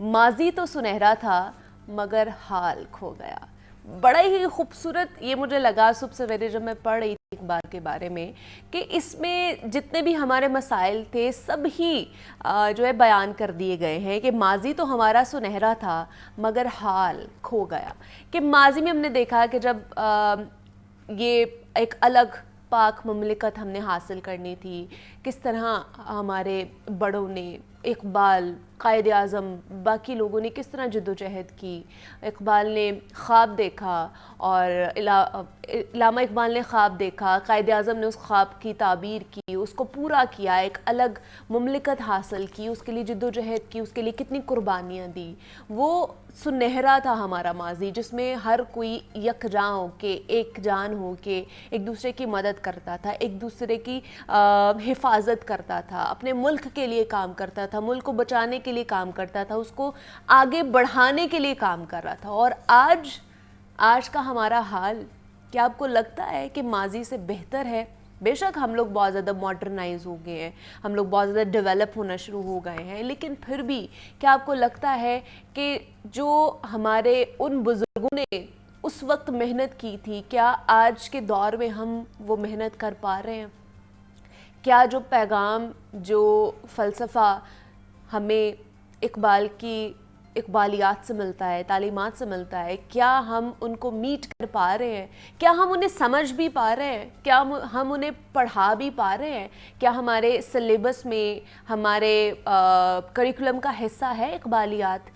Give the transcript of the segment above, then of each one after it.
ماضی تو سنہرا تھا مگر حال کھو گیا. بڑا ہی خوبصورت یہ مجھے لگا صبح سویرے جب میں پڑھ رہی تھی اخبار کے بارے میں کہ اس میں جتنے بھی ہمارے مسائل تھے سب ہی جو ہے بیان کر دیے گئے ہیں کہ ماضی تو ہمارا سنہرا تھا مگر حال کھو گیا. کہ ماضی میں ہم نے دیکھا کہ جب یہ ایک الگ پاک مملکت ہم نے حاصل کرنی تھی, کس طرح ہمارے بڑوں نے, اقبال, قائد اعظم, باقی لوگوں نے کس طرح جد و جہد کی. اقبال نے خواب دیکھا اور علامہ اقبال نے خواب دیکھا, قائد اعظم نے اس خواب کی تعبیر کی, اس کو پورا کیا, ایک الگ مملکت حاصل کی, اس کے لیے جد و جہد کی, اس کے لیے کتنی قربانیاں دی. وہ سنہرا تھا ہمارا ماضی جس میں ہر کوئی یکجاں ہو کے, ایک جان ہو کے ایک دوسرے کی مدد کرتا تھا, ایک دوسرے کی حفاظت کرتا تھا, اپنے ملک کے لیے کام کرتا تھا, ملک کو بچانے کے لیے کام کرتا تھا, اس کو آگے بڑھانے کے لیے کام کر رہا تھا. اور آج کا ہمارا حال, کیا آپ کو لگتا ہے کہ ماضی سے بہتر ہے؟ بے شک ہم لوگ بہت زیادہ ماڈرنائز ہو گئے ہیں, ہم لوگ بہت زیادہ ڈیولپ ہونا شروع ہو گئے ہیں, لیکن پھر بھی کیا آپ کو لگتا ہے کہ جو ہمارے ان بزرگوں نے اس وقت محنت کی تھی, کیا آج کے دور میں ہم وہ محنت کر پا رہے ہیں؟ کیا جو پیغام, جو فلسفہ ہمیں اقبال کی اقبالیات سے ملتا ہے, تعلیمات سے ملتا ہے, کیا ہم ان کو میٹ کر پا رہے ہیں؟ کیا ہم انہیں سمجھ بھی پا رہے ہیں؟ کیا ہم انہیں پڑھا بھی پا رہے ہیں؟ کیا ہمارے سلیبس میں, ہمارے کریکولم کا حصہ ہے اقبالیات؟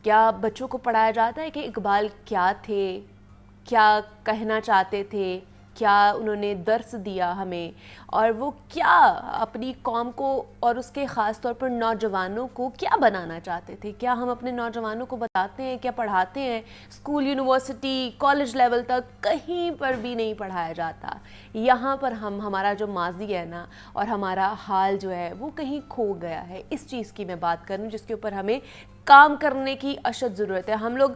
کیا بچوں کو پڑھایا جاتا ہے کہ اقبال کیا تھے, کیا کہنا چاہتے تھے, کیا انہوں نے درس دیا ہمیں, اور وہ کیا اپنی قوم کو اور اس کے خاص طور پر نوجوانوں کو کیا بنانا چاہتے تھے؟ کیا ہم اپنے نوجوانوں کو بتاتے ہیں, کیا پڑھاتے ہیں؟ اسکول, یونیورسٹی, کالج لیول تک کہیں پر بھی نہیں پڑھایا جاتا. یہاں پر ہمارا جو ماضی ہے نا اور ہمارا حال جو ہے وہ کہیں کھو گیا ہے. اس چیز کی میں بات کروں جس کے اوپر ہمیں کام کرنے کی اشد ضرورت ہے. ہم لوگ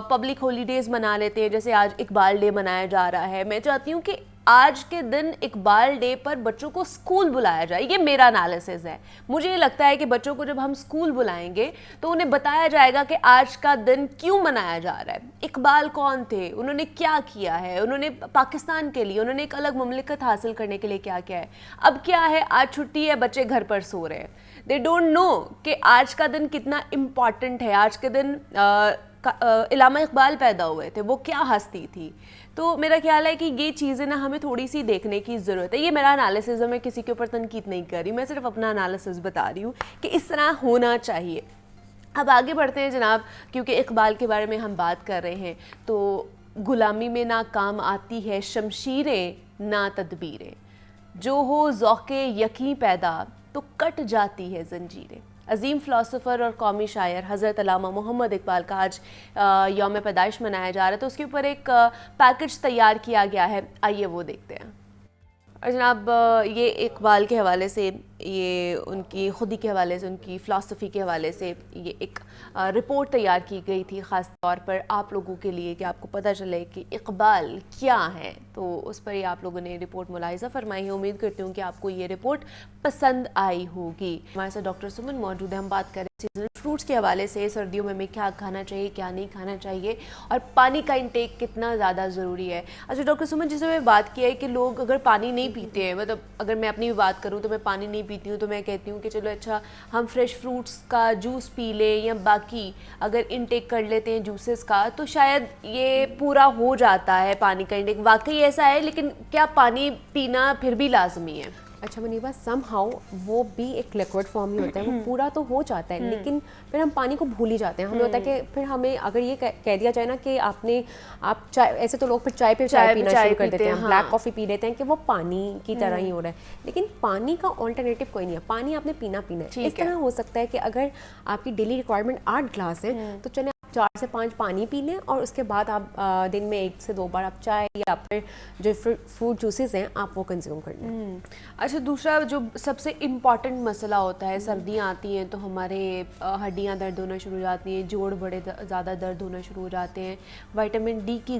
پبلک ہالیڈیز منا لیتے ہیں, جیسے آج اقبال ڈے منایا جا رہا ہے. میں چاہتی ہوں کہ آج کے دن اقبال ڈے پر بچوں کو اسکول بلایا جائے. یہ میرا انالیسز ہے. مجھے یہ لگتا ہے کہ بچوں کو جب ہم اسکول بلائیں گے تو انہیں بتایا جائے گا کہ آج کا دن کیوں منایا جا رہا ہے, اقبال کون تھے, انہوں نے کیا کیا ہے, انہوں نے پاکستان کے لیے, انہوں نے ایک الگ مملکت حاصل کرنے کے لیے کیا کیا ہے. اب کیا ہے, آج چھٹی ہے, بچے گھر پر سو رہے ہیں. دے ڈونٹ نو کہ آج کا دن کتنا امپورٹنٹ ہے. آج کے دن علامہ اقبال پیدا ہوئے تھے, وہ کیا ہستی تھی. تو میرا خیال ہے کہ یہ چیزیں نا ہمیں تھوڑی سی دیکھنے کی ضرورت ہے. یہ میرا انالیسز ہے, میں کسی کے اوپر تنقید نہیں کر رہی, میں صرف اپنا انالیسز بتا رہی ہوں کہ اس طرح ہونا چاہیے. اب آگے بڑھتے ہیں جناب, کیونکہ اقبال کے بارے میں ہم بات کر رہے ہیں. تو غلامی میں نہ کام آتی ہے شمشیریں نہ تدبیریں, جو ہو ذوق یقیں پیدا تو کٹ جاتی ہے زنجیریں. عظیم فلاسفر اور قومی شاعر حضرت علامہ محمد اقبال کا آج یوم پیدائش منایا جا رہا ہے, تو اس کے اوپر ایک پیکج تیار کیا گیا ہے, آئیے وہ دیکھتے ہیں. اور جناب یہ اقبال کے حوالے سے, یہ ان کی خودی کے حوالے سے, ان کی فلسفی کے حوالے سے یہ ایک رپورٹ تیار کی گئی تھی خاص طور پر آپ لوگوں کے لیے کہ آپ کو پتہ چلے کہ اقبال کیا ہے. تو اس پر ہی آپ لوگوں نے رپورٹ ملاحظہ فرمائی ہے. امید کرتی ہوں کہ آپ کو یہ رپورٹ پسند آئی ہوگی. ہمارے ساتھ ڈاکٹر سمن موجود ہے. ہم بات کریں سیزنل فروٹس کے حوالے سے, سردیوں میں ہمیں کیا کھانا چاہیے, کیا نہیں کھانا چاہیے, اور پانی کا انٹیک کتنا زیادہ ضروری ہے. اچھا ڈاکٹر سمن, جس میں بات کی ہے کہ لوگ اگر پانی نہیں پیتے ہیں, مطلب اگر میں اپنی بھی بات کروں تو میں پانی نہیں پیتی ہوں, تو میں کہتی ہوں کہ چلو اچھا ہم فریش فروٹس کا جوس پی لیں یا باقی اگر انٹیک کر لیتے ہیں جوسز کا, تو شاید یہ پورا ہو جاتا ہے پانی کا انٹیک. واقعی ایسا ہے, لیکن کیا پانی پینا پھر بھی لازمی ہے؟ اچھا منیبہ, سم ہاؤ وہ بھی ایک لیکوڈ فارم ہی ہوتا ہے, وہ پورا تو ہو جاتا ہے, لیکن پھر ہم پانی کو بھول ہی جاتے ہیں. ہمیں ہوتا ہے کہ پھر ہمیں اگر یہ کہہ دیا جائے نا کہ آپ چائے, ایسے تو لوگ پھر چائے پینا شروع کر دیتے ہیں, بلیک کافی پی لیتے ہیں کہ وہ پانی کی طرح ہی ہو رہا ہے. لیکن پانی کا آلٹرنیٹو کوئی نہیں ہے. پانی آپ نے پینا ہے. اس طرح ہو سکتا ہے کہ اگر آپ کی ڈیلی ریکوائرمنٹ 8 گلاس ہے, تو چلیں 4 سے 5 پانی پی لیں, اور اس کے بعد آپ دن میں 1 سے 2 بار آپ چائے یا پھر جو فروٹ جوسز ہیں آپ وہ کنزیوم کر لیں. اچھا, دوسرا جو سب سے امپورٹنٹ مسئلہ ہوتا ہے, سردیاں آتی ہیں تو ہمارے ہڈیاں درد ہونا شروع ہو جاتی ہیں, جوڑ بڑے زیادہ درد ہونا شروع ہو جاتے ہیں, وائٹامن ڈی کی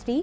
3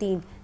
3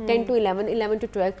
10 to 11, 11 to 12,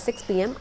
6 PM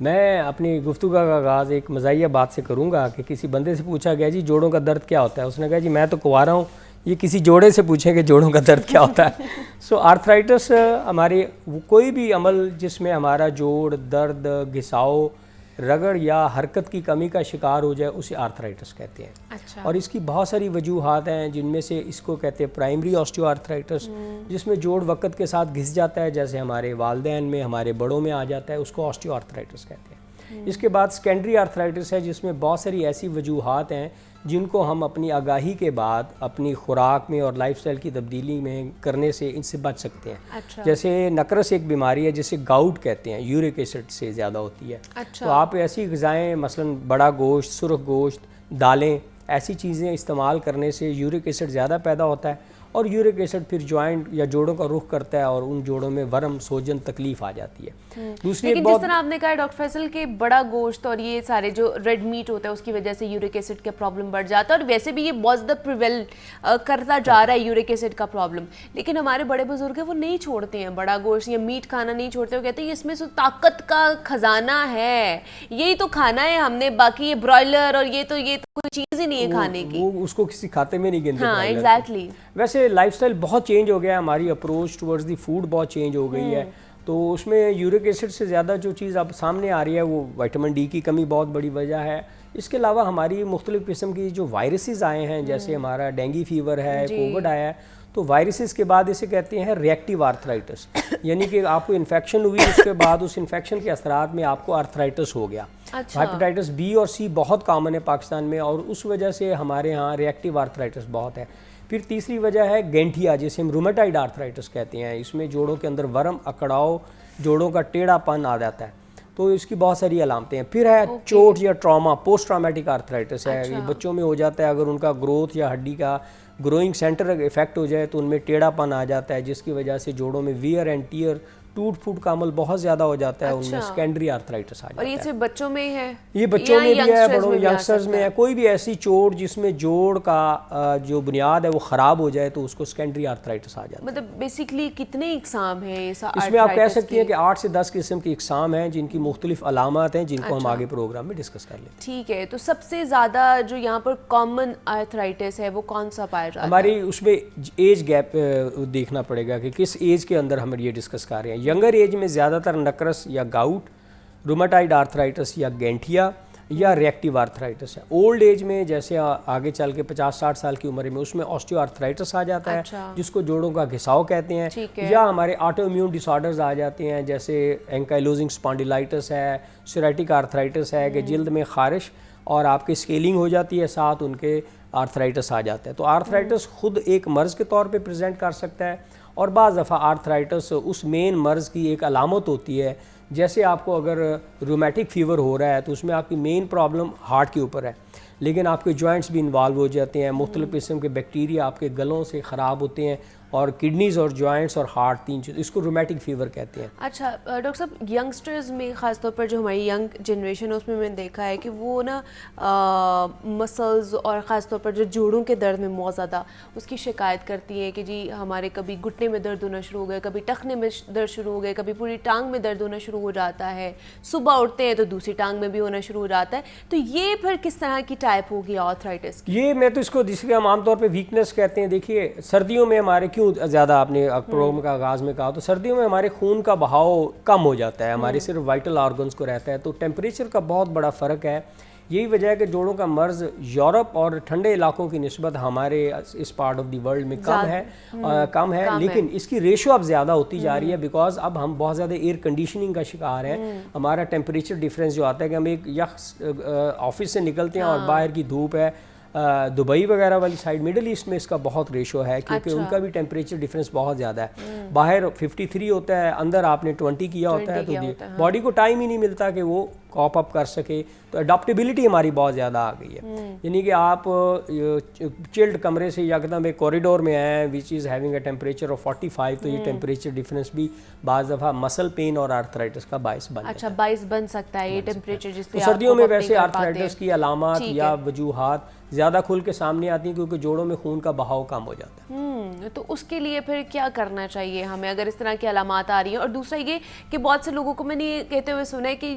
میں اپنی گفتگو کا آغاز ایک مزاحیہ بات سے کروں گا کہ کسی بندے سے پوچھا گیا جی جوڑوں کا درد کیا ہوتا ہے، اس نے کہا جی میں تو کنوارا ہوں، یہ کسی جوڑے سے پوچھیں کہ جوڑوں کا درد کیا ہوتا ہے. سو آرتھرائٹس ہماری کوئی بھی عمل جس میں ہمارا جوڑ درد، گھساؤ، رگڑ یا حرکت کی کمی کا شکار ہو جائے اسے آرتھرائٹس کہتے ہیں. اچھا. اور اس کی بہت ساری وجوہات ہیں جن میں سے اس کو کہتے ہیں پرائمری آسٹیو آرتھرائٹس، جس میں جوڑ وقت کے ساتھ گھس جاتا ہے، جیسے ہمارے والدین میں، ہمارے بڑوں میں آ جاتا ہے، اس کو آسٹیو آرتھرائٹس کہتے ہیں. اس کے بعد سیکنڈری آرتھرائٹس ہے جس میں بہت ساری ایسی وجوہات ہیں جن کو ہم اپنی آگاہی کے بعد اپنی خوراک میں اور لائف سٹائل کی تبدیلی میں کرنے سے ان سے بچ سکتے ہیں. اچھا. جیسے نقرس ایک بیماری ہے جسے گاؤٹ کہتے ہیں، یورک ایسڈ سے زیادہ ہوتی ہے. اچھا. تو آپ ایسی غذائیں مثلا بڑا گوشت، سرخ گوشت، دالیں، ایسی چیزیں استعمال کرنے سے یورک ایسڈ زیادہ پیدا ہوتا ہے، اور یورک ایسڈ پھر جوائنٹ یا جوڑوں کا رخ کرتا ہے اور ان جوڑوں میں ورم، سوجن، تکلیف آ جاتی ہے. دوسری لیکن جس طرح آپ نے کہا ڈاکٹر فیصل کہ بڑا گوشت اور یہ سارے جو ریڈ میٹ ہوتا ہے اس کی وجہ سے یورک ایسڈ کا پرابلم بڑھ جاتا ہے، اور ویسے بھی یہ بہت زیادہ پریویل کرتا جا رہا ہے یورک ایسڈ کا پرابلم، لیکن ہمارے بڑے بزرگ ہیں وہ نہیں چھوڑتے ہیں بڑا گوشت یا میٹ کھانا نہیں چھوڑتے. وہ کہتے ہیں اس میں سے طاقت کا خزانہ ہے، یہی تو کھانا ہے ہم نے، باقی یہ برائلر اور یہ تو کوئی چیز ہی نہیں ہے کھانے کی. وہ اس کو کسی کھاتے میں نہیں گنتے. ہاں ایگزیکٹلی. ویسے لائف سٹائل بہت چینج ہو گیا ہے، ہماری اپروچ ٹورڈز دی فوڈ بہت چینج ہو گئی ہے، تو اس میں یورک ایسڈ سے زیادہ جو چیز اب سامنے آ رہی ہے وہ وائٹامن ڈی کی کمی بہت بڑی وجہ ہے. اس کے علاوہ ہماری مختلف قسم کی جو وائرسز آئے ہیں، جیسے ہمارا ڈینگی فیور ہے، کووڈ آیا ہے، تو وائرسز کے بعد اسے کہتے ہیں ریئیکٹیو آرتھرائٹس، یعنی کہ آپ کو انفیکشن ہوئی، اس کے بعد اس انفیکشن کے اثرات میں آپ کو آرتھرائٹس ہو گیا. ہیپیٹائٹس بی اور سی بہت کامن ہے پاکستان میں، اور اس وجہ سے ہمارے ہاں ریئیکٹیو آرتھرائٹس بہت ہے. پھر تیسری وجہ ہے گینٹھیا، جسے ہم رومیٹائڈ آرتھرائٹس کہتے ہیں. اس میں جوڑوں کے اندر ورم، اکڑاؤ، جوڑوں کا ٹیڑھا پن آ جاتا ہے، تو اس کی بہت ساری علامتیں ہیں. پھر ہے چوٹ یا ٹراما، پوسٹ ٹرامیٹک آرتھرائٹس ہے. یہ بچوں میں ہو جاتا ہے، اگر ان کا گروتھ یا ہڈی کا گروئنگ سینٹر افیکٹ ہو جائے تو ان میں ٹیڑھا پن آ جاتا ہے، جس کی وجہ سے جوڑوں میں ویئر اینڈ ٹیئر، ٹوٹ پھوٹ کا عمل بہت زیادہ ہو جاتا ہے. ان میں سیکنڈری آرتھرائٹس آ جاتا ہے. اور یہ صرف بچوں میں ہی ہے؟ یہ بچوں میں بھی ہے، بڑوں ینگسٹرز میں ہے. کوئی بھی ایسی چوٹ جس میں جوڑ کا جو بنیاد ہے وہ خراب ہو جائے تو اس کو سیکنڈری آرتھرائٹس آ جاتا ہے. مطلب بیسیکلی کتنے اقسام ہیں اس میں؟ آپ کہہ سکتی ہیں کہ 8 سے 10 قسم کی اقسام ہیں جن کی مختلف علامات ہیں، جن کو ہم آگے پروگرام میں ڈسکس کر لیں. ٹھیک ہے. تو سب سے زیادہ جو یہاں پر کامن آرتھرائٹس ہے وہ کون سا پایا جاتا ہے؟ ہماری اس میں ایج گیپ دیکھنا پڑے گا کہ کس ایج کے اندر ہم یہ ڈسکس کر رہے ہیں. ینگر ایج میں زیادہ تر نقرس یا گاؤٹ، رومیٹائڈ آرتھرائٹس یا گینٹھیا یا ریئیکٹیو آرتھرائٹس ہے. اولڈ ایج میں جیسے آگے چل کے 50-60 سال کی عمر میں اس میں آسٹیو آرتھرائٹس آ جاتا ہے، جس کو جوڑوں کا گھساؤ کہتے ہیں. یا ہمارے آٹو امیون ڈس آرڈرز آ جاتے ہیں، جیسے اینکائلوزنگ اسپانڈیلائٹس ہے، سوریاٹک آرتھرائٹس ہے کہ جلد میں خارش اور آپ کی اسکیلنگ ہو جاتی ہے، ساتھ ان کے آرتھرائٹس آ جاتا ہے. تو آرتھرائٹس خود ایک مرض کے طور پہ پریزنٹ کر سکتا ہے، اور بعض دفعہ آرتھرائٹس اس مین مرض کی ایک علامت ہوتی ہے. جیسے آپ کو اگر رومیٹک فیور ہو رہا ہے تو اس میں آپ کی مین پرابلم ہارٹ کے اوپر ہے، لیکن آپ کے جوائنٹس بھی انوالو ہو جاتے ہیں. مختلف قسم کے بیکٹیریا آپ کے گلوں سے خراب ہوتے ہیں، اور کڈنیز اور جوائنٹس اور ہارٹ، تین چیز، اس کو رومیٹک فیور کہتے ہیں. اچھا ڈاکٹر صاحب، ینگسٹرز میں خاص طور پر جو ہماری ینگ جنریشن ہے اس میں میں نے دیکھا ہے کہ وہ نا مسلز اور خاص طور پر جو جوڑوں کے درد میں بہت زیادہ اس کی شکایت کرتی ہے کہ جی ہمارے کبھی گھٹنے میں درد ہونا شروع ہو گئے، کبھی ٹخنے میں درد شروع ہو گئے، کبھی پوری ٹانگ میں درد ہونا شروع ہو جاتا ہے، صبح اٹھتے ہیں تو دوسری ٹانگ میں بھی ہونا شروع ہو جاتا ہے. تو یہ پھر کس طرح کی ٹائپ ہوگی آرتھرائٹس کی؟ یہ میں تو اس کو جس کے ہم عام طور پہ ویکنس کہتے ہیں. دیکھیے سردیوں میں ہمارے کیوں زیادہ، آپ نے پروگرام کا آغاز میں کہا، تو سردیوں میں ہمارے خون کا بہاؤ کم ہو جاتا ہے، ہمارے صرف وائٹل آرگنز کو رہتا ہے، تو ٹیمپریچر کا بہت بڑا فرق ہے. یہی وجہ ہے کہ جوڑوں کا مرض یورپ اور ٹھنڈے علاقوں کی نسبت ہمارے اس پارٹ آف دی ورلڈ میں کم ہے، لیکن اس کی ریشو اب زیادہ ہوتی جا رہی ہے، بیکاز اب ہم بہت زیادہ ایئر کنڈیشننگ کا شکار ہیں. ہمارا ٹیمپریچر ڈفرینس جو آتا ہے کہ ہم ایک آفس سے نکلتے ہیں اور باہر کی دھوپ ہے، دبئی وغیرہ والی سائڈ، مڈل ایسٹ میں اس کا بہت ریشو ہے، کیونکہ ان کا بھی ٹیمپریچر ڈفرینس بہت زیادہ ہے. باہر 53 ہوتا ہے، اندر آپ نے 20 کیا ہوتا ہے، تو باڈی کو ٹائم ہی نہیں ملتا کہ وہ کاپ اپ کر سکے. تو اڈاپٹیبلٹی ہماری بہت زیادہ آ گئی ہے، یعنی کہ آپ چلڈ کمرے سے یکدم ایک کوریڈور میں آئے ہیں which is having a temperature of 45، تو یہ ٹیمپریچر ڈفرینس بھی بعض دفعہ مسل پین اور آرتھرائٹس کا باعث بن اچھا باعث بن سکتا ہے یہ ٹیمپریچر جس پہ سردیوں میں ویسے آرتھرائٹس کی علامات یا وجوہات زیادہ کھل کے سامنے آتی ہیں کیونکہ جوڑوں میں خون کا بہاؤ کم ہو جاتا ہے. تو اس کے لیے پھر کیا کرنا چاہیے ہمیں اگر اس طرح کی علامات آ رہی ہیں؟ اور دوسرا یہ کہ بہت سے لوگوں کو میں نے یہ کہتے ہوئے سنا ہے کہ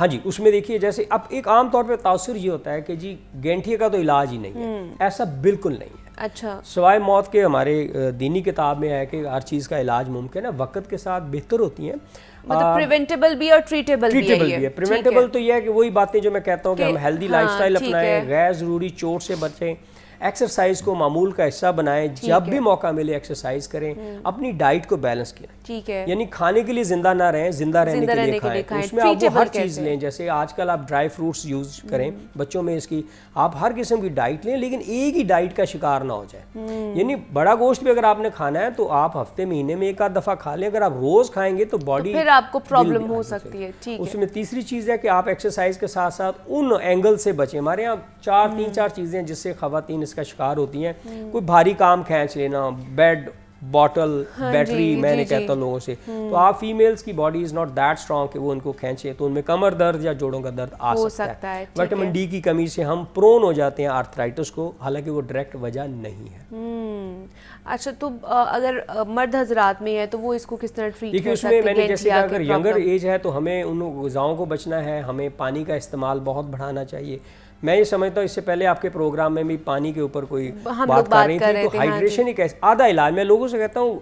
ہاں جی اس میں دیکھیے جیسے اب ایک عام طور پہ تاثر یہ ہوتا ہے کہ جی گینٹھیے کا تو علاج ہی نہیں ہے، ایسا بالکل نہیں ہے. اچھا سوائے موت کے ہمارے دینی کتاب میں ہے کہ ہر چیز کا علاج ممکن ہے، وقت کے ساتھ بہتر ہوتی ہیں. مطلب پریونٹیبل بھی اور ٹریٹیبل بھی ہے. پریونٹیبل تو یہ ہے کہ وہی باتیں جو میں کہتا ہوں کہ ہم ہیلدی لائف سٹائل اپنائیں، غیر ضروری چوٹ سے بچیں، ایکسرسائز کو معمول کا حصہ بنائیں، جب بھی موقع ملے ایکسرسائز کریں، اپنی ڈائٹ کو بیلنس کریں. ٹھیک ہے، یعنی کھانے کے لیے زندہ نہ رہیں، زندہ رہنے کے لیے کھائیں. اس میں آپ وہ ہر چیز لیں، جیسے آج کل آپ ڈرائی فروٹس یوز کریں بچوں میں، اس کی آپ ہر قسم کی ڈائٹ لیں، لیکن ایک ہی ڈائٹ کا شکار نہ ہو جائے. یعنی بڑا گوشت بھی اگر آپ نے کھانا ہے تو آپ ہفتے مہینے میں ایک آدھ دفعہ کھا لیں. اگر آپ روز کھائیں گے تو باڈی پھر آپ کو پرابلم ہو سکتی ہے. ٹھیک ہے. اس میں تیسری چیز ہے کہ آپ ایکسرسائز کے ساتھ ساتھ ان اینگل سے بچیں. ہمارے یہاں تین چار چیزیں جس سے خواتین اس کا شکار ہوتی ہیں. کوئی بھاری کام کھینچ لینا، بیڈ، باٹل، بیٹری، میں نے کہتا ہوں لوگوں سے، تو آپ فیمیلز کی body is not that strong کہ وہ ان کو کھینچے، تو ان میں کمر درد یا جوڑوں کا درد آ سکتا ہے. وٹامن ڈی کی کمی سے ہم پرون ہو جاتے ہیں آرتھرائٹس کو، حالانکہ وہ ڈائریکٹ وجہ نہیں ہے. اچھا تو اگر مرد حضرات میں ہے تو وہ اس کو کس طرح ٹریٹ دیکھیے اس میں میں نے جیسے کہا اگر ینگر ایج ہے تو ہمیں ان غذاؤں کو بچنا ہے، ہمیں پانی کا استعمال بہت بڑھانا چاہیے. میں یہ سمجھتا ہوں اس سے پہلے آپ کے پروگرام میں بھی پانی کے اوپر کوئی بات کر رہی تھی، تو ہائیڈریشن ایک آدھا علاج. میں لوگوں سے کہتا ہوں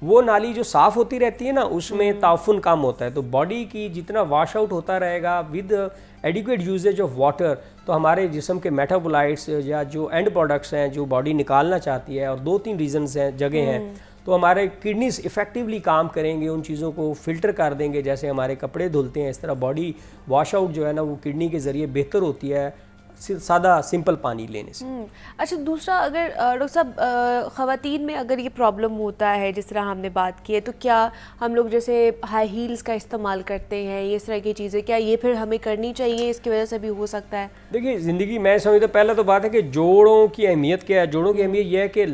وہ نالی جو صاف ہوتی رہتی ہے نا اس میں تعفن کم ہوتا ہے، تو باڈی کی جتنا واش آؤٹ ہوتا رہے گا with adequate usage of water, تو ہمارے جسم کے میٹابولائٹس یا جو اینڈ پروڈکٹس ہیں جو باڈی نکالنا چاہتی ہے، اور 2-3 ریزنز ہیں، جگہ ہیں، تو ہمارے کڈنیز افیکٹولی کام کریں گے، ان چیزوں کو فلٹر کر دیں گے. جیسے ہمارے کپڑے دھلتے ہیں اس طرح باڈی واش آؤٹ جو ہے نا وہ کڈنی کے ذریعے بہتر ہوتی ہے سادہ سمپل پانی لینے سے. اچھا دوسرا اگر ڈاکٹر صاحب خواتین میں اگر یہ پرابلم ہوتا ہے جس طرح ہم نے بات کی ہے، تو کیا ہم لوگ جیسے ہائی ہیلز کا استعمال کرتے ہیں، اس طرح کی چیزیں، کیا یہ پھر ہمیں کرنی چاہیے؟ اس کی وجہ سے بھی ہو سکتا ہے. دیکھیے زندگی میں سمجھتا پہلا تو بات ہے کہ جوڑوں کی اہمیت کیا ہے. جوڑوں کی اہمیت یہ ہے کہ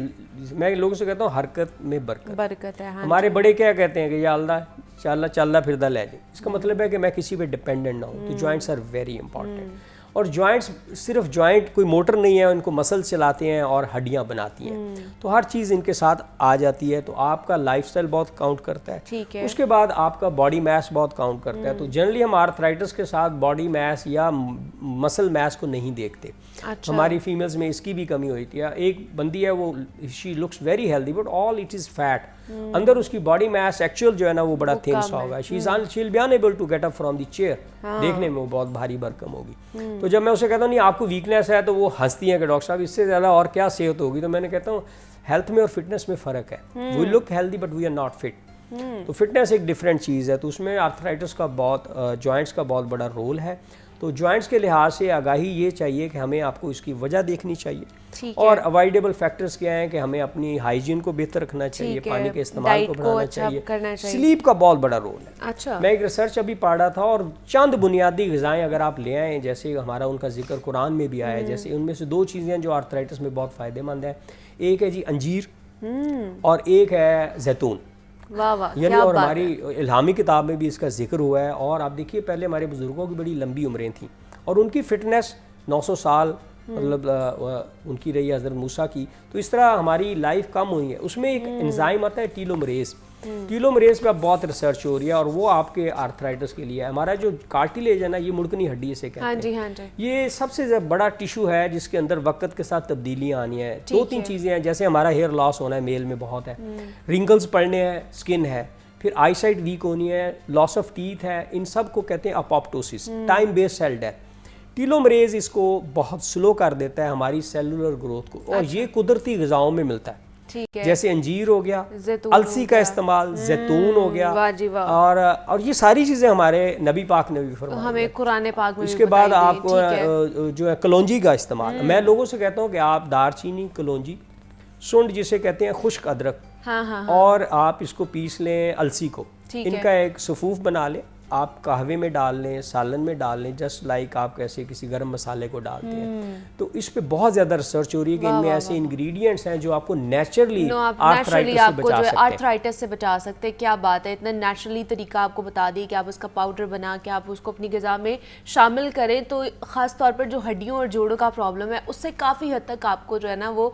میں لوگوں سے کہتا ہوں حرکت میں برکت ہے. ہمارے بڑے کیا کہتے ہیں کہ یا اللہ چلدا پھردا لے جائے. اس کا مطلب ہے کہ میں کسی پہ ڈپینڈنٹ نہ ہوں. تو جوائنٹس آر ویری امپورٹنٹ. اور جوائنٹس صرف جوائنٹ کوئی موٹر نہیں ہے، ان کو مسل چلاتے ہیں اور ہڈیاں بناتی ہیں، تو ہر چیز ان کے ساتھ آ جاتی ہے. تو آپ کا لائف سٹائل بہت کاؤنٹ کرتا ہے. اس کے بعد آپ کا باڈی میس بہت کاؤنٹ کرتا ہے. تو جنرلی ہم آرتھرائٹس کے ساتھ باڈی میس یا مسل میس کو نہیں دیکھتے. ہماری فیمیلز میں اس کی بھی کمی ہوتی ہے. ایک بندی ہے وہ she looks very healthy but all it is fat. اندر اس کی باڈی میس ایکچوئل جو ہے نا وہ بڑا تھن سا ہوگا. She will be unable to get up from the chair. دیکھنے میں وہ بہت بھاری بھرکم ہوگی. تو جب میں اسے کہتا ہوں نہیں آپ کو ویکنیس ہے تو وہ ہنستی ہیں کہ ڈاکٹر صاحب اس سے زیادہ اور کیا صحت ہوگی. تو میں نے کہتا ہوں ہیلتھ میں اور فٹنس میں فرق ہے. We look healthy but we are not fit. تو فٹنس ایک ڈفرینٹ چیز ہے. تو اس میں آرتھرائٹس کا جوائنٹس کا بہت بڑا رول ہے. تو جوائنٹس کے لحاظ سے آگاہی یہ چاہیے کہ ہمیں آپ کو اس کی وجہ دیکھنی چاہیے، اور اوائڈیبل فیکٹرز کیا ہیں کہ ہمیں اپنی ہائیجین کو بہتر رکھنا چاہیے، پانی کے استعمال کو بڑھانا چاہیے، سلیپ کا بہت بڑا رول ہے. اچھا میں ایک ریسرچ ابھی پڑھ رہا تھا، اور چند بنیادی غذائیں اگر آپ لے آئیں جیسے ہمارا ان کا ذکر قرآن میں بھی آیا ہے، جیسے ان میں سے 2 چیزیں جو آرتھرائٹس میں بہت فائدہ مند ہیں. ایک ہے جی انجیر، اور ایک ہے زیتون. یعنی اور ہماری الہامی کتاب میں بھی اس کا ذکر ہوا ہے. اور آپ دیکھیے پہلے ہمارے بزرگوں کی بڑی لمبی عمریں تھیں اور ان کی فٹنس 900 سال مطلب ان کی رہی حضرت موسیٰ کی. تو اس طرح ہماری لائف کم ہوئی ہے. اس میں ایک انزائم آتا ہے ٹیلومریز. ٹیلومریز پہ بہت ریسرچ ہو رہی ہے، اور وہ آپ کے آرتھرائٹس کے لیے ہمارا جو کارٹیلیج ہے نا، یہ مڑکنی ہڈی سے کہتے ہیں، یہ سب سے بڑا ٹیشو ہے جس کے اندر وقت کے ساتھ تبدیلیاں آنی ہیں. 2-3 چیزیں ہیں، جیسے ہمارا ہیئر لاس ہونا ہے، میل میں بہت ہے، رنکلز پڑنے ہیں، اسکن ہے، پھر آئی سائٹ ویک ہونی ہے، لاس آف ٹیتھ ہے. ان سب کو کہتے ہیں اپوپٹوسس، ٹائم بیس سیل ڈیتھ. ٹیلومریز اس کو بہت سلو کر دیتا ہے ہماری سیلولر گروتھ کو، اور یہ قدرتی غذاؤں میں ملتا ہے. جیسے انجیر ہو گیا، السی کا استعمال، زیتون ہو گیا، اور یہ ساری چیزیں ہمارے نبی پاک نے بھی فرمایا، ہمیں قرآن پاک میں. اس کے بعد آپ کو جو ہے کلونجی کا استعمال. میں لوگوں سے کہتا ہوں کہ آپ دار چینی، کلونجی، سونڈ جسے کہتے ہیں خشک ادرک، اور آپ اس کو پیس لیں السی کو، ان کا ایک صفوف بنا لیں. آپ قہوے میں ڈال لیں، سالن میں ڈال لیں، جسٹ لائک آپ کیسے کسی گرم مسالے کو ڈالتے ہیں. تو اس پہ بہت زیادہ ریسرچ ہو رہی ہے کہ ان میں ایسے انگریڈینٹس ہیں جو آپ کو نیچرلی آرتھرائٹس سے بچا سکتے ہیں. کیا بات ہے، اتنا نیچرلی طریقہ آپ کو بتا دی کہ آپ اس کا پاؤڈر بنا کے آپ اس کو اپنی غذا میں شامل کریں، تو خاص طور پر جو ہڈیوں اور جوڑوں کا پرابلم ہے اس سے کافی حد تک آپ کو جو ہے نا وہ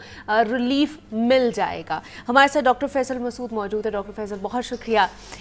ریلیف مل جائے گا. ہمارے ساتھ ڈاکٹر فیصل مسعود موجود ہے. ڈاکٹر فیصل بہت شکریہ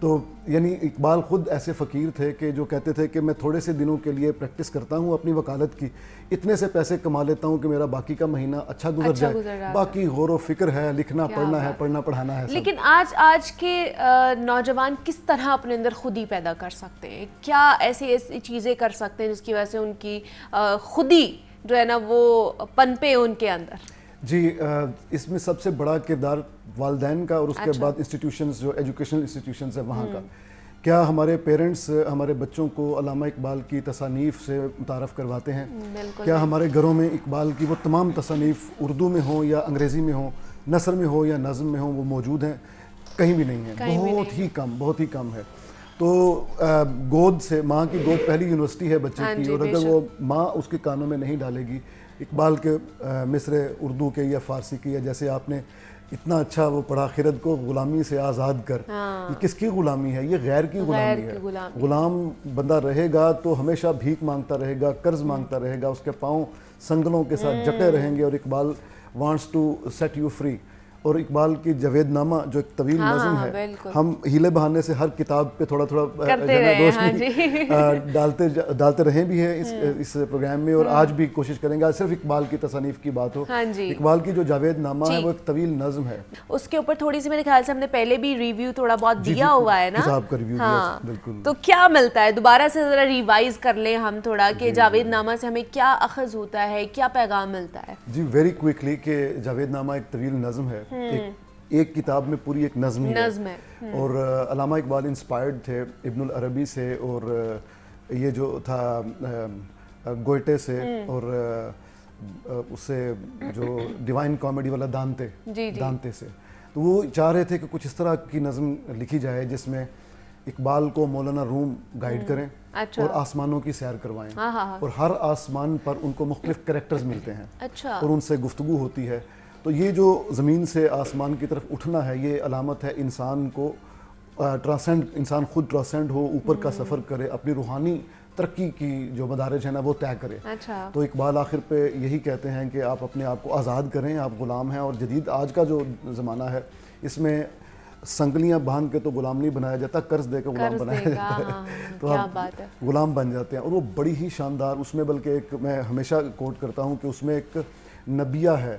تو یعنی اقبال خود ایسے فقیر تھے کہ جو کہتے تھے کہ میں تھوڑے سے دنوں کے لیے پریکٹس کرتا ہوں اپنی وکالت کی, اتنے سے پیسے کما لیتا ہوں کہ میرا باقی کا مہینہ اچھا گزر جائے, باقی غور و فکر ہے, لکھنا پڑھنا ہے, پڑھنا پڑھانا ہے. لیکن آج کے نوجوان کس طرح اپنے اندر خودی پیدا کر سکتے ہیں؟ کیا ایسی چیزیں کر سکتے ہیں جس کی وجہ سے ان کی خودی جو ہے نا وہ پنپے ان کے اندر؟ جی, اس میں سب سے بڑا کردار والدین کا اور اس کے بعد انسٹیٹیوشنز, جو ایجوکیشنل انسٹیٹیوشنز ہیں وہاں کا. کیا ہمارے پیرنٹس ہمارے بچوں کو علامہ اقبال کی تصانیف سے متعارف کرواتے ہیں؟ کیا ہمارے گھروں میں اقبال کی وہ تمام تصانیف اردو میں ہوں یا انگریزی میں ہوں, نثر میں ہو یا نظم میں ہوں, وہ موجود ہیں؟ کہیں بھی نہیں ہے, بہت ہی کم ہے. تو گود سے, ماں کی گود پہلی یونیورسٹی ہے بچے کی, اور اگر وہ ماں اس کے کانوں میں نہیں ڈالے گی اقبال کے مصرے اردو کے یا فارسی کے, یا جیسے آپ نے اتنا اچھا وہ پڑھا, خرد کو غلامی سے آزاد کر, یہ کس کی غلامی ہے؟ یہ غیر کی غلامی ہے. غلام بندہ رہے گا تو ہمیشہ بھیک مانگتا رہے گا, قرض مانگتا رہے گا, اس کے پاؤں سنگلوں کے ساتھ جٹے رہیں گے. اور Iqbal wants to set you free. اور اقبال کی جاوید نامہ جو ایک طویل نظم ہے, ہم ہیلے بہانے سے ہر کتاب پہ تھوڑا روشنی ڈالتے رہے بھی ہیں اس پروگرام میں, اور آج بھی کوشش کریں گے. صرف اقبال کی تصانیف کی بات ہو, اقبال کی جو جاوید نامہ ہے وہ ایک طویل نظم ہے, اس کے اوپر تھوڑی سی میرے خیال سے ہم نے پہلے بھی ریویو تھوڑا بہت دیا ہوا ہے نا, کتاب کا ریویو دیا. بالکل. تو کیا ملتا ہے, دوبارہ سے ذرا ریوائز کر لیں ہم تھوڑا کہ جاوید نامہ سے ہمیں کیا اخذ ہوتا ہے, کیا پیغام ملتا ہے؟ جی ویری کوئکلی, کہ جاوید نامہ ایک طویل نظم ہے, ایک کتاب میں پوری ایک نظم ہے. اور علامہ اقبال انسپائرڈ تھے ابن العربی سے, اور یہ جو تھا گوئٹے سے, اور اس سے جو ڈیوائن کامیڈی والا دانتے سے. تو وہ چاہ رہے تھے کہ کچھ اس طرح کی نظم لکھی جائے جس میں اقبال کو مولانا روم گائیڈ کریں اور آسمانوں کی سیر کروائیں, اور ہر آسمان پر ان کو مختلف کریکٹرز ملتے ہیں اور ان سے گفتگو ہوتی ہے. تو یہ جو زمین سے آسمان کی طرف اٹھنا ہے, یہ علامت ہے انسان کو انسان خود ٹرانسینڈ ہو, اوپر کا سفر کرے, اپنی روحانی ترقی کی جو مدارج ہے نا وہ طے کرے. تو اقبال آخر پہ یہی کہتے ہیں کہ آپ اپنے آپ کو آزاد کریں, آپ غلام ہیں. اور جدید آج کا جو زمانہ ہے اس میں سنگلیاں باندھ کے تو غلام نہیں بنایا جاتا, قرض دے کے غلام بنایا جاتا ہے. تو آپ غلام بن جاتے ہیں. اور وہ بڑی ہی شاندار, اس میں بلکہ ایک میں ہمیشہ کوٹ کرتا ہوں کہ اس میں ایک نبیہ ہے,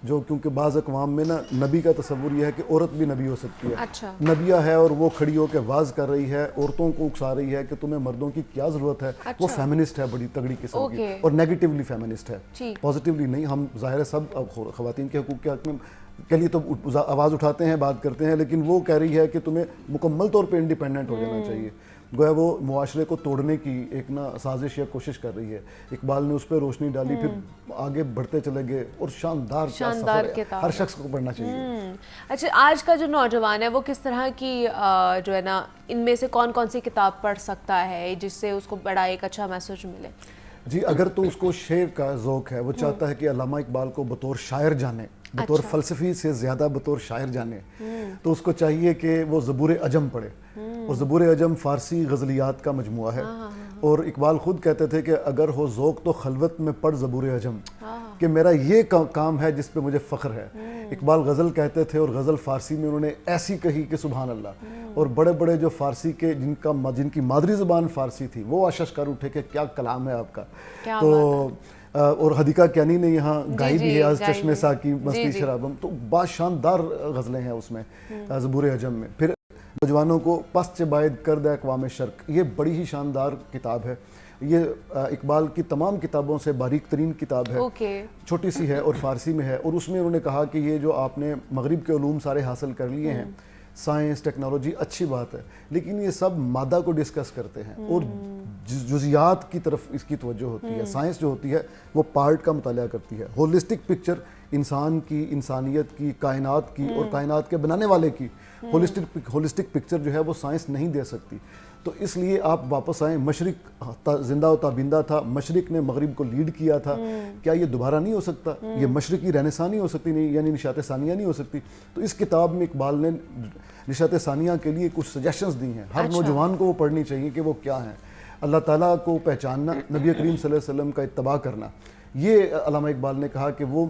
جو کیونکہ بعض اقوام میں نا نبی کا تصور یہ ہے کہ عورت بھی نبی ہو سکتی ہے. نبیہ ہے اور وہ کھڑی ہو کے واز کر رہی ہے, عورتوں کو اکسا رہی ہے کہ تمہیں مردوں کی کیا ضرورت ہے. وہ فیمنسٹ ہے, بڑی تگڑی قسم کی, اور نیگیٹیولی فیمنسٹ ہے, پازیٹیولی نہیں. ہم ظاہر ہے سب خواتین کے حقوق کے حق میں کے لیے تو آواز اٹھاتے ہیں, بات کرتے ہیں, لیکن وہ کہہ رہی ہے کہ تمہیں مکمل طور پہ انڈیپینڈنٹ ہو جانا چاہیے. گویا وہ معاشرے کو توڑنے کی ایک نا سازش یا کوشش کر رہی ہے. اقبال نے اس پہ روشنی ڈالی, پھر آگے بڑھتے چلے گئے, اور شاندار سفر ہے, ہر شخص کو پڑھنا چاہیے. اچھا, آج کا جو نوجوان ہے وہ کس طرح کی جو ہے نا ان میں سے کون کون سی کتاب پڑھ سکتا ہے جس سے اس کو بڑا ایک اچھا میسج ملے؟ جی اگر تو اس کو شعر کا ذوق ہے, وہ چاہتا ہے کہ علامہ اقبال کو بطور شاعر جانے, بطور فلسفی سے زیادہ بطور شاعر جانے, تو اس کو چاہیے کہ وہ زبور عجم پڑھے. اور زبور عجم فارسی غزلیات کا مجموعہ ہے, اور اقبال خود کہتے تھے کہ اگر ہو ذوق تو خلوت میں پڑھ زبور عجم, کہ میرا یہ کام ہے جس پہ مجھے فخر ہے. اقبال غزل کہتے تھے, اور غزل فارسی میں انہوں نے ایسی کہی کہ سبحان اللہ. اور بڑے بڑے جو فارسی کے جن کی مادری زبان فارسی تھی وہ آشش کر اٹھے کہ کیا کلام ہے آپ کا. تو اور حدیقہ کیانی نے یہاں گائی بھی ہے, از چشم ساقی مستی شرابم. تو با شاندار غزلیں ہیں اس میں زبور عجم میں. پھر نوجوانوں کو پست باید کرد اقوام شرق, یہ بڑی ہی شاندار کتاب ہے. یہ اقبال کی تمام کتابوں سے باریک ترین کتاب ہے, چھوٹی سی ہے اور فارسی میں ہے. اور اس میں انہوں نے کہا کہ یہ جو آپ نے مغرب کے علوم سارے حاصل کر لیے ہیں, سائنس ٹیکنالوجی اچھی بات ہے, لیکن یہ سب مادہ کو ڈسکس کرتے ہیں اور جزیات کی طرف اس کی توجہ ہوتی ہے. سائنس جو ہوتی ہے وہ پارٹ کا مطالعہ کرتی ہے. ہولسٹک پکچر انسان کی, انسانیت کی, کائنات کی اور کائنات کے بنانے والے کی ہولسٹک پکچر جو ہے وہ سائنس نہیں دے سکتی. تو اس لیے آپ واپس آئیں. مشرق زندہ و تابندہ تھا, مشرق نے مغرب کو لیڈ کیا تھا, کیا یہ دوبارہ نہیں ہو سکتا؟ یہ مشرقی رہنساں نہیں ہو سکتی, نہیں یعنی نشاط ثانیہ نہیں ہو سکتی. تو اس کتاب میں اقبال نے نشاط ثانیہ کے لیے کچھ سجیشنز دی ہیں. ہر نوجوان کو وہ پڑھنی چاہیے کہ وہ کیا ہیں. اللہ تعالیٰ کو پہچاننا, نبی کریم صلی اللہ علیہ وسلم کا اتباع کرنا. یہ علامہ اقبال نے کہا کہ وہ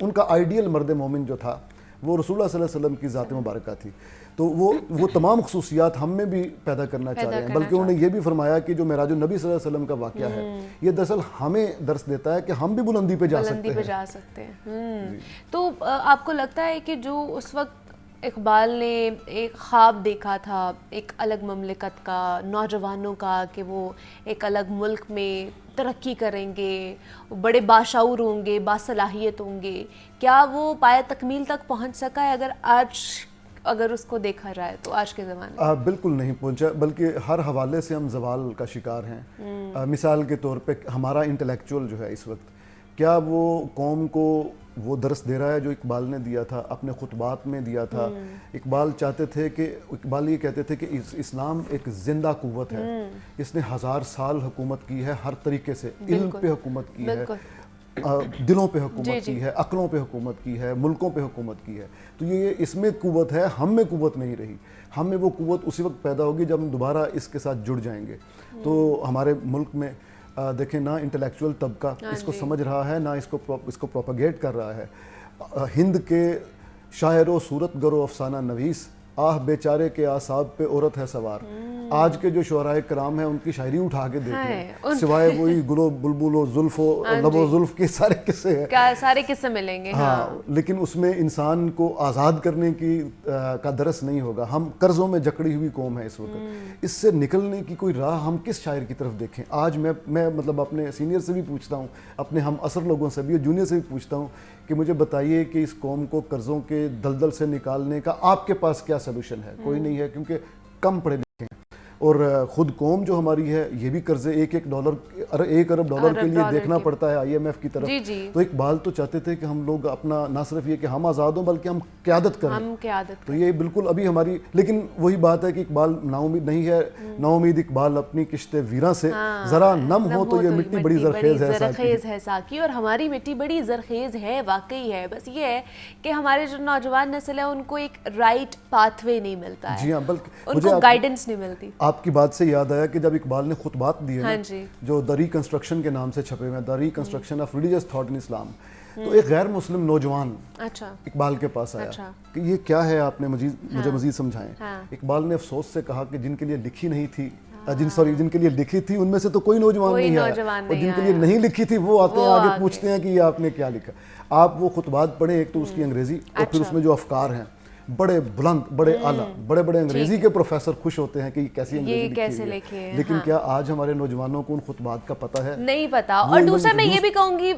ان کا آئیڈیل مرد مومن جو تھا وہ رسول اللہ صلی اللہ علیہ وسلم کی ذات مبارکہ تھی. تو وہ تمام خصوصیات ہم میں بھی پیدا کرنا چاہ رہے ہیں. بلکہ انہوں نے یہ بھی فرمایا کہ جو معراج النبی صلی اللہ علیہ وسلم کا واقعہ ہے یہ دراصل ہمیں درس دیتا ہے کہ ہم بھی بلندی پہ جا سکتے ہیں. تو آپ کو لگتا ہے کہ جو اس وقت اقبال نے ایک خواب دیکھا تھا ایک الگ مملکت کا، نوجوانوں کا، کہ وہ ایک الگ ملک میں ترقی کریں گے، بڑے باشعور ہوں گے، باصلاحیت ہوں گے، کیا وہ پایہ تکمیل تک پہنچ سکا ہے اگر اس کو دیکھا جائے تو آج کے زمانے میں؟ بالکل نہیں پہنچا، بلکہ ہر حوالے سے ہم زوال کا شکار ہیں. مثال کے طور پہ ہمارا انٹلیکچوئل جو ہے اس وقت، کیا وہ قوم کو وہ درس دے رہا ہے جو اقبال نے دیا تھا، اپنے خطبات میں دیا تھا؟ اقبال یہ کہتے تھے کہ اسلام ایک زندہ قوت ہے، اس نے 1000 سال حکومت کی ہے، ہر طریقے سے علم پہ حکومت کی ہے، دلوں پہ حکومت کی ہے، عقلوں پہ حکومت کی ہے، ملکوں پہ حکومت کی ہے. تو یہ اس میں قوت ہے، ہم میں قوت نہیں رہی. ہم میں وہ قوت اسی وقت پیدا ہوگی جب ہم دوبارہ اس کے ساتھ جڑ جائیں گے. تو ہمارے ملک میں دیکھیں نہ انٹلیکچوئل طبقہ اس کو سمجھ رہا ہے، نہ اس کو پروپیگیٹ کر رہا ہے. ہند کے شاعر و صورت گر و افسانہ نویس، آہ بیچارے کے اعصاب پہ عورت ہے سوار. آج کے جو شعراء کرام ہیں ان کی شاعری اٹھا کے دیکھیں، سوائے وہی گل و بلبل و زلف و لب و زلف کے سارے قصے ہیں، سارے قصے ملیں گے. لیکن اس میں انسان کو آزاد کرنے کا درس نہیں ہوگا. ہم قرضوں میں جکڑی ہوئی قوم ہے اس وقت. اس سے نکلنے کی کوئی راہ ہم کس شاعر کی طرف دیکھیں؟ آج میں مطلب اپنے سینئر سے بھی پوچھتا ہوں، اپنے ہم عصر لوگوں سے بھی اور جونیئر سے بھی پوچھتا ہوں کہ مجھے بتائیے کہ اس قوم کو قرضوں کے دلدل سے نکالنے کا آپ کے پاس کیا سلوشن ہے؟ کوئی نہیں ہے، کیونکہ کم پڑھے لکھے ہیں. اور خود قوم جو ہماری ہے یہ بھی قرضے $1 ارب ڈالر کے لیے دیکھنا پڑتا ہے IMF کی طرف. تو اقبال تو چاہتے تھے کہ ہم لوگ اپنا نہ صرف یہ کہ ہم آزاد ہوں بلکہ ہم قیادت کریں. تو یہ بالکل ابھی ہماری، لیکن وہی بات ہے کہ اقبال نا امید نہیں ہے. نا امید اقبال اپنی کشت ویراں سے ذرا نم ہو تو یہ مٹی بڑی زرخیز ہے ساقی. اور ہماری مٹی بڑی زرخیز ہے، واقعی ہے. بس یہ ہے کہ ہمارے جو نوجوان نسل ہے ان کو ایک رائٹ پاتھ وے نہیں ملتا ہے. جی ہاں، بلکہ ان کو گائیڈنس نہیں ملتی. آپ کی بات سے یاد آیا کہ جب اقبال نے خطبات دیے جو دا ریکنسٹرکشن کے نام سے چھپے ہوئے ہیں، the reconstruction of religious thought in Islam, تو ایک غیر مسلم نوجوان اقبال کے پاس آیا کہ یہ کیا ہے، آپ نے مجھے مزید سمجھائیں. اقبال نے افسوس سے کہا کہ جن کے لیے لکھی نہیں تھی، جن کے لیے لکھی تھی ان میں سے تو کوئی نوجوان نہیں آیا، اور جن کے لیے نہیں لکھی تھی وہ آتے ہیں آگے پوچھتے ہیں کہ یہ آپ نے کیا لکھا. آپ وہ خطبات پڑھیں، ایک تو اس کی انگریزی اور پھر اس میں جو افکار ہیں بڑے بلند، بڑے اعلیٰ، بڑے انگریزی کے پروفیسر خوش ہوتے ہیں کہ یہ کیسی انگریزی لکھی ہے. لیکن کیا آج ہمارے نوجوانوں کو ان خطبات کا پتہ ہے؟ نہیں پتا. اور دوسرا میں یہ بھی کہوں گی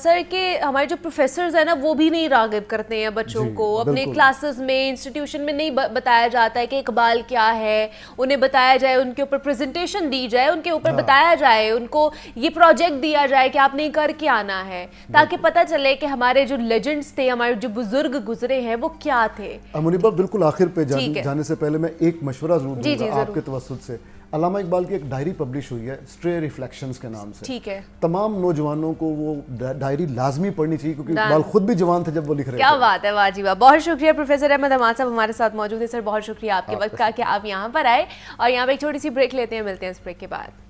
سر کہ ہمارے جو پروفیسرز ہیں نا وہ بھی نہیں راغب کرتے ہیں بچوں کو. اپنے کلاسز میں، انسٹیٹیوشن میں نہیں بتایا جاتا ہے کہ اقبال کیا ہے. انہیں بتایا جائے، ان کے اوپر پریزنٹیشن دی جائے، ان کے اوپر بتایا جائے، ان کو یہ پروجیکٹ دیا جائے کہ آپ نے کر کے آنا ہے، تاکہ پتہ چلے کہ ہمارے جو لیجنڈز تھے، ہمارے جو بزرگ گزرے ہیں وہ کیا تھے. منیبا بالکل آخر پہ جانے سے پہلے میں ایک مشورہ ضرور دوں گا آپ کے توسط سے. علامہ اقبال کی ایک ڈائری پبلش ہوئی ہے اسٹرے ریفلیکشنز کے نام سے. ٹھیک ہے. تمام نوجوانوں کو وہ ڈائری لازمی پڑھنی چاہیے کیونکہ اقبال خود بھی جوان تھے جب وہ لکھ رہے تھے. کیا بات ہے، واہ جی واہ. بہت شکریہ پروفیسر احمد حماد صاحب ہمارے ساتھ موجود ہیں. سر بہت شکریہ آپ کے وقت کا کہ آپ یہاں پر آئے. اور یہاں پہ ایک چھوٹی سی بریک لیتے ہیں، ملتے ہیں اس بریک کے بعد.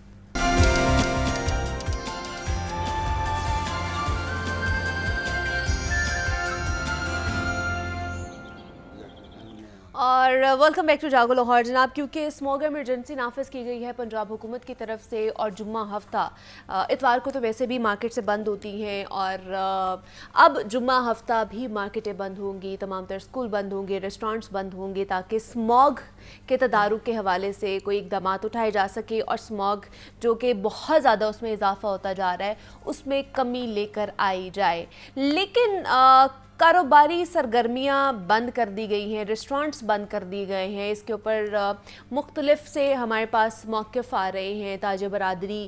اور ویلکم بیک ٹو جاگو لاہور. جناب، کیونکہ اسموگ ایمرجنسی نافذ کی گئی ہے پنجاب حکومت کی طرف سے اور جمعہ ہفتہ اتوار کو تو ویسے بھی مارکیٹ سے بند ہوتی ہیں، اور اب جمعہ ہفتہ بھی مارکیٹیں بند ہوں گی، تمام تر اسکول بند ہوں گے، ریسٹورینٹس بند ہوں گے، تاکہ اسموگ کے تدارک کے حوالے سے کوئی اقدامات اٹھائے جا سکے اور اسموگ جو کہ بہت زیادہ اس میں اضافہ ہوتا جا رہا ہے اس میں کمی لے کر آئی جائے. لیکن کاروباری سرگرمیاں بند کر دی گئی ہیں، ریسٹورینٹس بند کر دیے گئے ہیں. اس کے اوپر مختلف سے ہمارے پاس موقف آ رہے ہیں. تاجر برادری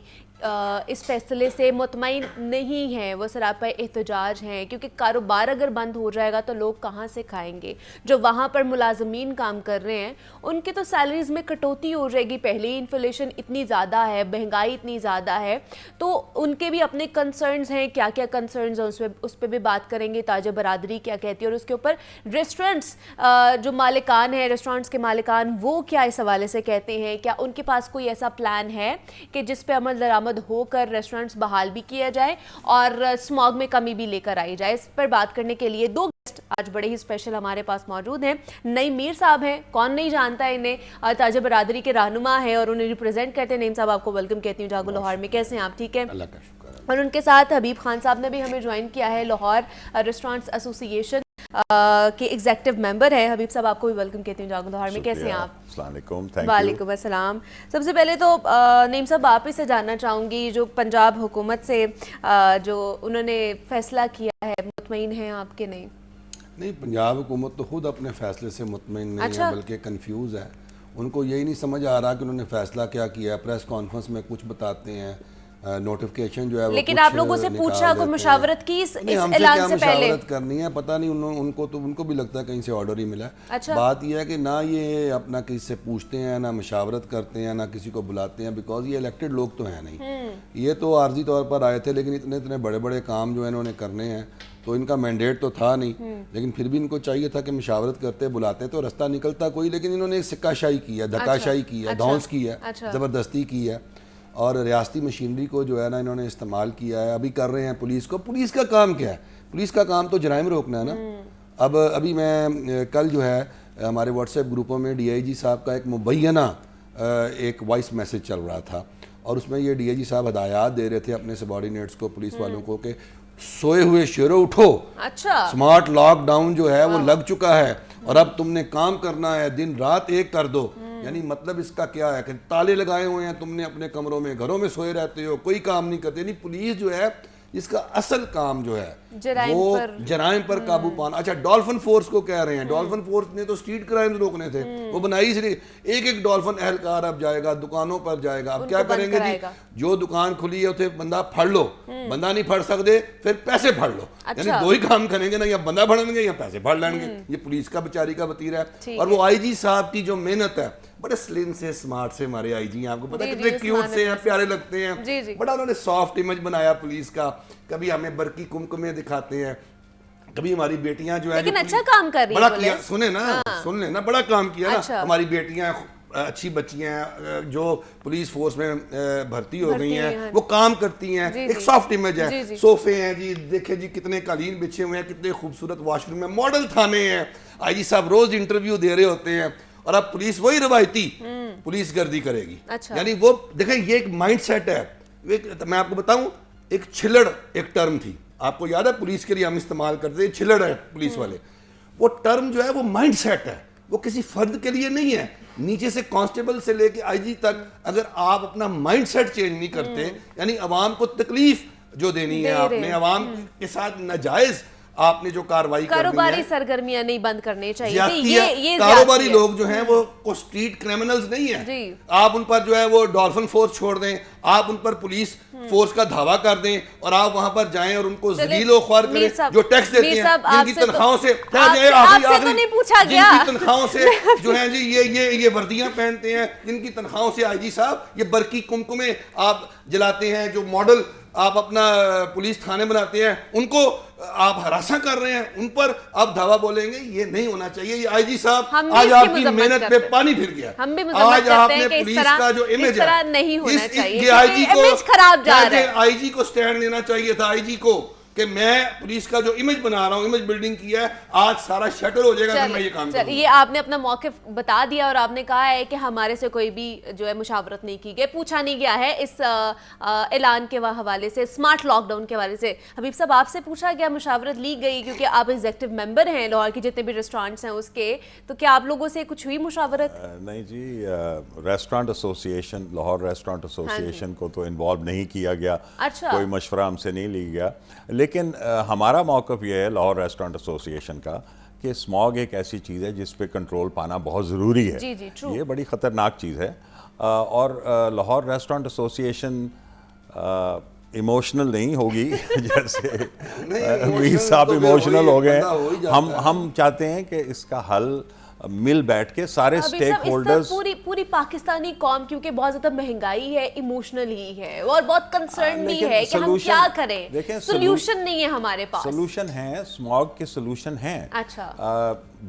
اس فیصلے سے مطمئن نہیں ہیں، وہ سراپا احتجاج ہیں، کیونکہ کاروبار اگر بند ہو جائے گا تو لوگ کہاں سے کھائیں گے. جو وہاں پر ملازمین کام کر رہے ہیں ان کے تو سیلریز میں کٹوتی ہو جائے گی. پہلے ہی انفلیشن اتنی زیادہ ہے، مہنگائی اتنی زیادہ ہے، تو ان کے بھی اپنے کنسرنز ہیں. کیا کیا کنسرنز ہیں اس پہ بھی بات کریں گے. تاجر برادری کیا کہتی ہے، اور اس کے اوپر ریسٹورینٹس جو مالکان ہیں، ریسٹورینٹس کے مالکان، وہ کیا اس حوالے سے کہتے ہیں. کیا ان کے پاس کوئی ایسا پلان ہے کہ جس پہ عمل درآمد برآمد ہو کر ریسٹورینٹس بحال بھی کیا جائے اور اسموگ میں کمی بھی لے کر آئی جائے. اس پر بات کرنے کے لیے 2 گیسٹ آج بڑے ہی اسپیشل ہمارے پاس موجود ہیں. نعیم میر صاحب ہیں, کون نہیں جانتا ہے انہیں, تاجر برادری کے رہنما ہیں اور انہیں ریپرزینٹ کرتے ہیں. نعیم صاحب آپ کو ویلکم کہتی ہوں جاگو لاہور میں, کیسے ہیں آپ؟ ٹھیک ہے, اللہ کا شکر ہے. اور ان کے ساتھ حبیب خان صاحب نے بھی ہمیں جوائن کیا ہے, لاہور ریسٹورینٹس ایسوسی ایشن کے ایگزیکٹو ممبر ہیں. حبیب صاحب آپ کو بھی ویلکم کہتی ہوں جاگو لاہور میں, کیسے ہیں آپ؟ السلام علیکم. وعلیکم السلام. سب سے پہلے تو نعیم صاحب آپ ہی سے جاننا چاہوں گی, جو پنجاب حکومت سے جو انہوں نے فیصلہ کیا ہے, مطمئن ہیں آپ کے نہیں؟ نہیں, پنجاب حکومت تو خود اپنے فیصلے سے مطمئن نہیں ہے بلکہ کنفیوز ہے. ان کو یہی نہیں سمجھ آ رہا کہ انہوں نے فیصلہ کیا کیا ہے. پریس کانفرنس میں کچھ بتاتے ہیں, نوٹیفیکیشن جو ہے, لیکن آپ لوگوں سے پوچھا کوئی مشاورت کی اس اعلان سے پہلے؟ مشاورت کرنی ہے, پتہ نہیں ان کو بھی لگتا ہے کہیں سے آرڈر ہی ملا ہے. بات یہ ہے کہ نہ یہ اپنا کسی سے پوچھتے ہیں, نہ مشاورت کرتے ہیں, نہ کسی کو بلاتے ہیں, بیکاز یہ الیکٹڈ لوگ تو ہیں نہیں. یہ تو عارضی طور پر آئے تھے, لیکن اتنے بڑے بڑے کام جو انہوں نے کرنے ہیں تو ان کا مینڈیٹ تو تھا نہیں, لیکن پھر بھی ان کو چاہیے تھا کہ مشاورت کرتے, بلاتے تو رستہ نکلتا کوئی. لیکن انہوں نے سکہ شاہی کی ہے, دھکا شاہی کی ہے, دھونس کی ہے, زبردستی کی ہے, اور ریاستی مشینری کو جو ہے نا انہوں نے استعمال کیا ہے. ابھی کر رہے ہیں پولیس کو. پولیس کا کام کیا ہے؟ پولیس کا کام تو جرائم روکنا ہے نا. ابھی میں کل جو ہے ہمارے واٹس ایپ گروپوں میں ڈی آئی جی صاحب کا ایک مبینہ ایک وائس میسج چل رہا تھا, اور اس میں یہ ڈی آئی جی صاحب ہدایات دے رہے تھے اپنے سبارڈینیٹس کو, پولیس والوں کو, کہ سوئے ہوئے شیرو اٹھو, سمارٹ لاک ڈاؤن جو ہے وہ لگ چکا ہے اور اب تم نے کام کرنا ہے, دن رات ایک کر دو. یعنی مطلب اس کا کیا ہے کہ تالے لگائے ہوئے ہیں تم نے اپنے کمروں میں, گھروں میں سوئے رہتے ہو, کوئی کام نہیں کرتے. یعنی پولیس جو ہے اس کا اصل کام جو ہے وہ جرائم پر قابو پانا. اچھا, ڈولفن فورس کو کہہ رہے ہیں, ڈولفن فورس نے تو اسٹریٹ کرائم روکنے تھے, وہ بنائی اس لیے ایک ڈولفن اہلکار اب جائے گا, دکانوں پر جائے گا. اب کیا کریں گے جی, جو دکان کھلی ہے اسے بندہ پھڑ لو, بندہ نہیں پھڑ سکتے پھر پیسے پھڑ لو. یعنی 2 ہی کام کریں گے نا, یا بندہ پھڑیں گے یا پیسے پھڑ لیں گے. یہ پولیس کا بیچاری کا وتیرہ ہے. اور وہ آئی جی صاحب کی جو محنت ہے, بڑے سلیم سے اسمارٹ سے ہمارے آئی جی ہیں, آپ کو پتہ ہے کتنے کیوٹ سے ہیں, پیارے لگتے ہیں, بڑا انہوں نے سافٹ امیج بنایا پولیس کا. کبھی ہمیں برقی کمکمیں دکھاتے ہیں, کبھی ہماری بیٹیاں جو ہے, لیکن اچھا کام کر رہی ہیں, بڑا کیا, سن لیں نا, بڑا کام کیا نا. ہماری بیٹیاں اچھی بچیاں جو پولیس فورس میں بھرتی ہو گئی ہیں, وہ کام کرتی ہیں, ایک سافٹ امیج ہے. صوفے ہیں جی, دیکھیں جی کتنے قالین بچھے ہوئے ہیں, کتنے خوبصورت واش روم ہیں, ماڈل تھانے ہیں. آئی جی صاحب روز انٹرویو دے رہے ہوتے ہیں, اور اب پولیس وہی روایتی پولیس گردی کرے گی. یعنی وہ دیکھیں, یہ ایک مائنڈ سیٹ ہے. میں آپ کو بتاؤں, ایک چھلڑ ایک ٹرم تھی, آپ کو یاد ہے پولیس کے لیے ہم استعمال کرتے ہیں, چھلڑ ہے پولیس والے. وہ ٹرم جو ہے وہ مائنڈ سیٹ ہے, وہ کسی فرد کے لیے نہیں ہے. نیچے سے کانسٹیبل سے لے کے آئی جی تک, اگر آپ اپنا مائنڈ سیٹ چینج نہیں کرتے, یعنی عوام کو تکلیف جو دینی ہے آپ نے, عوام کے ساتھ ناجائز آپ نے جو کاروائی کرنی ہے, کاروباری سرگرمیاں نہیں بند کرنی چاہیے. یہ کاروباری لوگ جو ہیں وہ کوئی اسٹریٹ کرمنلز نہیں ہیں. آپ ان پر جو ہے وہ ڈولفن فورس چھوڑ دیں, آپ ان پر پولیس فورس کا دھاوا کر دیں, اور آپ وہاں پر جائیں اور ان کو ذلیل و خوار کریں. جو ٹیکس دیتے ہیں, جن کی تنخواہوں سے تنخواہوں سے جو ہیں جی یہ وردیاں پہنتے ہیں, جن کی تنخواہوں سے آئی جی صاحب یہ برقی کمکمیں آپ جلاتے ہیں, جو ماڈل آپ اپنا پولیس تھانے بناتے ہیں, ان کو آپ ہراساں کر رہے ہیں, ان پر آپ دھاوا بولیں گے. یہ نہیں ہونا چاہیے. یہ آئی جی صاحب آج آپ کی محنت پہ پانی پھر گیا. آج آپ نے پولیس کا جو امیج ہے, نہیں ہونا چاہیے, یہ آئی جی کو خراب جا رہا ہے. آئی جی کو سٹینڈ لینا چاہیے تھا, آئی جی کو, کہ میں پولیس کا جو امیج بنا رہا ہوں, امیج بلڈنگ کیا ہے, آج سارا شٹر ہو جائے گا کہ میں یہ کام کروں. یہ آپ نے اپنا موقف بتا دیا, اور آپ نے کہا ہے کہ ہمارے سے کوئی بھی جو ہے مشاورت نہیں کی گئی, پوچھا نہیں گیا ہے اس اعلان کے حوالے سے, اسمارٹ لاک ڈاؤن کے حوالے سے. حبیب صاحب, آپ سے پوچھا گیا, مشاورت لی گئی, کیونکہ آپ ایگزیکٹو ممبر ہیں لاہور کی جتنے بھی ریسٹورینٹس ہیں اس کے, تو کیا آپ لوگوں سے کچھ ہوئی مشاورت؟ نہیں جی, restaurant association, Lahore restaurant association کو تو انوالو نہیں کیا گیا, کوئی مشورہ ہم سے نہیں لی گیا. لیکن ہمارا موقف یہ ہے لاہور ریسٹورینٹ ایسوسیشن کا کہ اسموگ ایک ایسی چیز ہے جس پہ کنٹرول پانا بہت ضروری ہے. یہ بڑی خطرناک چیز ہے, اور لاہور ریسٹورینٹ ایسوسیشن ایموشنل نہیں ہوگی جیسے میر صاحب ایموشنل ہو گئے. ہم چاہتے ہیں کہ اس کا حل مل بیٹھ کے سارے سٹیک ہولڈرز, پوری پاکستانی قوم کیونکہ بہت زیادہ مہنگائی ہے, ایموشنل ہی ہے, اور بہت کنسرن بھی ہے کہ ہم کیا کریں. سولوشن نہیں ہے ہمارے پاس. سولوشن ہے, اسموگ کے سولوشن ہیں.